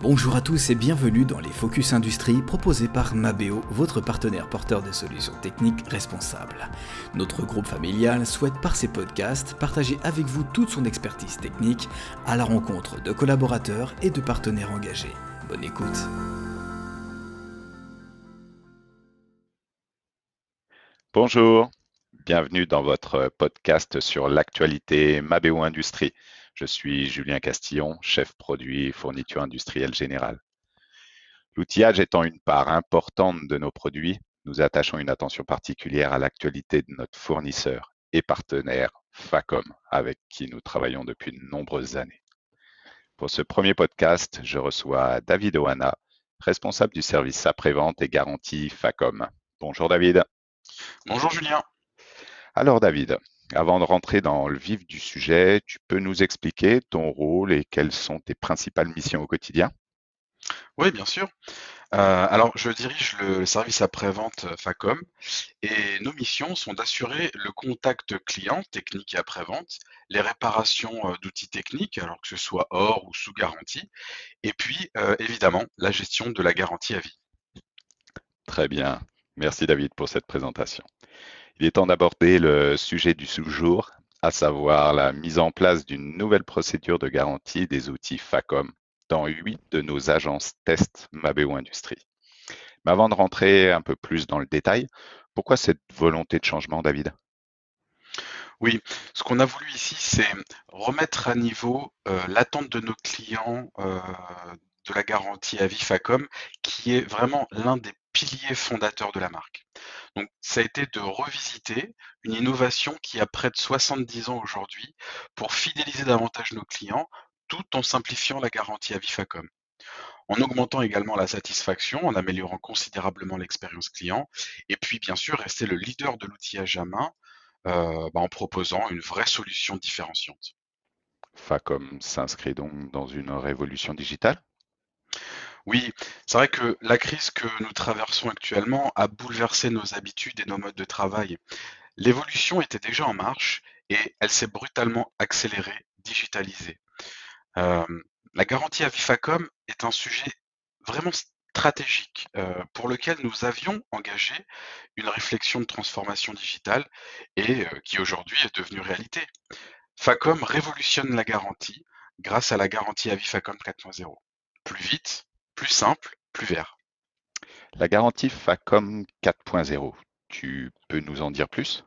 Bonjour à tous et bienvenue dans les Focus Industrie proposés par Mabeo, votre partenaire porteur de solutions techniques responsables. Notre groupe familial souhaite par ses podcasts partager avec vous toute son expertise technique à la rencontre de collaborateurs et de partenaires engagés. Bonne écoute. Bonjour, bienvenue dans votre podcast sur l'actualité Mabeo Industrie. Je suis Julien Castillon, chef produit fourniture industrielle générale. L'outillage étant une part importante de nos produits, nous attachons une attention particulière à l'actualité de notre fournisseur et partenaire Facom, avec qui nous travaillons depuis de nombreuses années. Pour ce premier podcast, je reçois David Oana, responsable du service après-vente et garantie Facom. Bonjour David. Bonjour Julien. Alors David, avant de rentrer dans le vif du sujet, tu peux nous expliquer ton rôle et quelles sont tes principales missions au quotidien? Oui, bien sûr. Alors, je dirige le service après-vente Facom et nos missions sont d'assurer le contact client, technique et après-vente, les réparations d'outils techniques, alors que ce soit hors ou sous garantie, et puis évidemment la gestion de la garantie à vie. Très bien. Merci David pour cette présentation. Il est temps d'aborder le sujet du sous-jour, à savoir la mise en place d'une nouvelle procédure de garantie des outils Facom dans 8 de nos agences test Mabeo Industrie. Mais avant de rentrer un peu plus dans le détail, pourquoi cette volonté de changement, David? Oui, ce qu'on a voulu ici, c'est remettre à niveau l'attente de nos clients de la garantie à vie Facom, qui est vraiment l'un des piliers fondateurs de la marque. Donc, ça a été de revisiter une innovation qui a près de 70 ans aujourd'hui pour fidéliser davantage nos clients tout en simplifiant la garantie à vie Facom. En augmentant également la satisfaction, en améliorant considérablement l'expérience client, et puis bien sûr rester le leader de l'outillage à main en proposant une vraie solution différenciante. Facom s'inscrit donc dans une révolution digitale? Oui, c'est vrai que la crise que nous traversons actuellement a bouleversé nos habitudes et nos modes de travail. L'évolution était déjà en marche et elle s'est brutalement accélérée, digitalisée. Euh, la garantie à Vifacom est un sujet vraiment stratégique pour lequel nous avions engagé une réflexion de transformation digitale et qui aujourd'hui est devenue réalité. Facom révolutionne la garantie grâce à la garantie à vie Facom 4.0. Plus vite, plus simple, plus vert. La garantie Facom 4.0, tu peux nous en dire plus?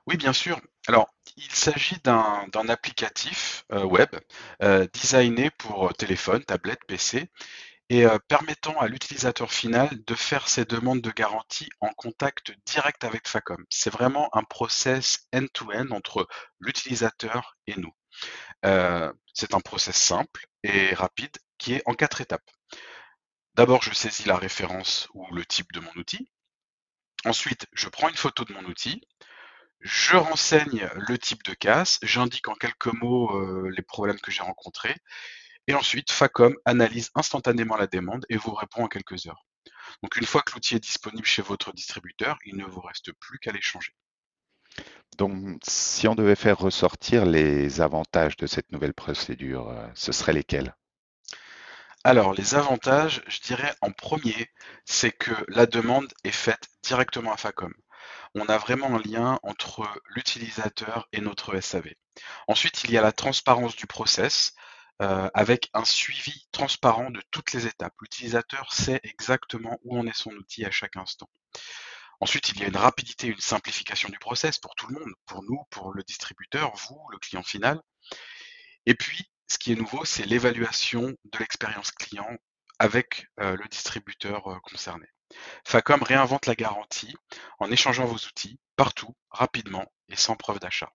Oui, bien sûr. Alors, il s'agit d'un applicatif web designé pour téléphone, tablette, PC et permettant à l'utilisateur final de faire ses demandes de garantie en contact direct avec Facom. C'est vraiment un process end-to-end entre l'utilisateur et nous. C'est un process simple et rapide qui est en 4 étapes. D'abord, je saisis la référence ou le type de mon outil. Ensuite, je prends une photo de mon outil. Je renseigne le type de casse. J'indique en quelques mots les problèmes que j'ai rencontrés. Et ensuite, Facom analyse instantanément la demande et vous répond en quelques heures. Donc, une fois que l'outil est disponible chez votre distributeur, il ne vous reste plus qu'à l'échanger. Donc, si on devait faire ressortir les avantages de cette nouvelle procédure, ce seraient lesquels? Alors, les avantages, je dirais en premier, c'est que la demande est faite directement à Facom. On a vraiment un lien entre l'utilisateur et notre SAV. Ensuite, il y a la transparence du process avec un suivi transparent de toutes les étapes. L'utilisateur sait exactement où en est son outil à chaque instant. Ensuite, il y a une rapidité, une simplification du process pour tout le monde, pour nous, pour le distributeur, vous, le client final. Et puis, ce qui est nouveau, c'est l'évaluation de l'expérience client avec le distributeur concerné. Facom réinvente la garantie en échangeant vos outils partout, rapidement et sans preuve d'achat.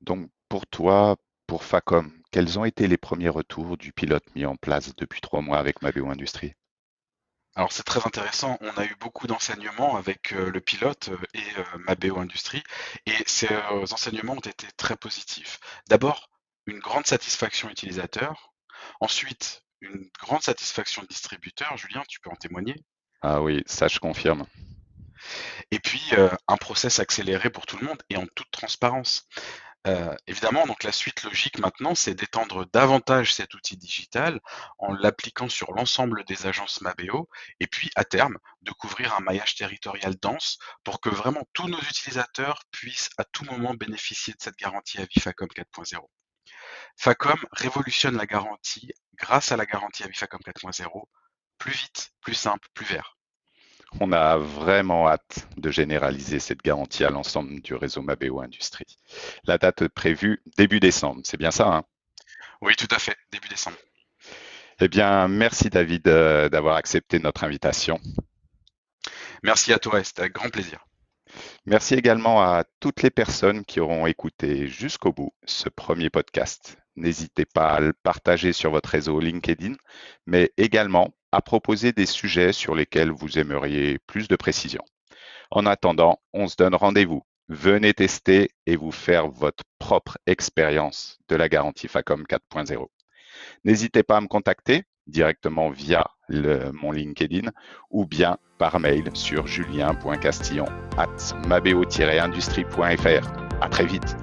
Donc, pour toi, pour Facom, quels ont été les premiers retours du pilote mis en place depuis 3 mois avec Mabeo Industrie? Alors c'est très intéressant, on a eu beaucoup d'enseignements avec le pilote et Mabeo Industrie et ces enseignements ont été très positifs. D'abord, une grande satisfaction utilisateur, ensuite une grande satisfaction distributeur, Julien, tu peux en témoigner, Ah oui, ça je confirme. et puis un process accéléré pour tout le monde et en toute transparence. Évidemment, donc la suite logique maintenant, c'est d'étendre davantage cet outil digital en l'appliquant sur l'ensemble des agences Mabeo et puis à terme de couvrir un maillage territorial dense pour que vraiment tous nos utilisateurs puissent à tout moment bénéficier de cette garantie à vie Facom 4.0. Facom révolutionne la garantie grâce à la garantie à vie Facom 4.0, plus vite, plus simple, plus vert. On a vraiment hâte de généraliser cette garantie à l'ensemble du réseau Mabeo Industrie. La date prévue, début décembre, c'est bien ça, hein? Oui, tout à fait, début décembre. Eh bien, merci David d'avoir accepté notre invitation. Merci à toi, c'était avec grand plaisir. Merci également à toutes les personnes qui auront écouté jusqu'au bout ce premier podcast. N'hésitez pas à le partager sur votre réseau LinkedIn, mais également à proposer des sujets sur lesquels vous aimeriez plus de précision. En attendant, on se donne rendez-vous. Venez tester et vous faire votre propre expérience de la garantie Facom 4.0. N'hésitez pas à me contacter directement via mon LinkedIn ou bien par mail sur julien.castillon@mabeo-industrie.fr. À très vite.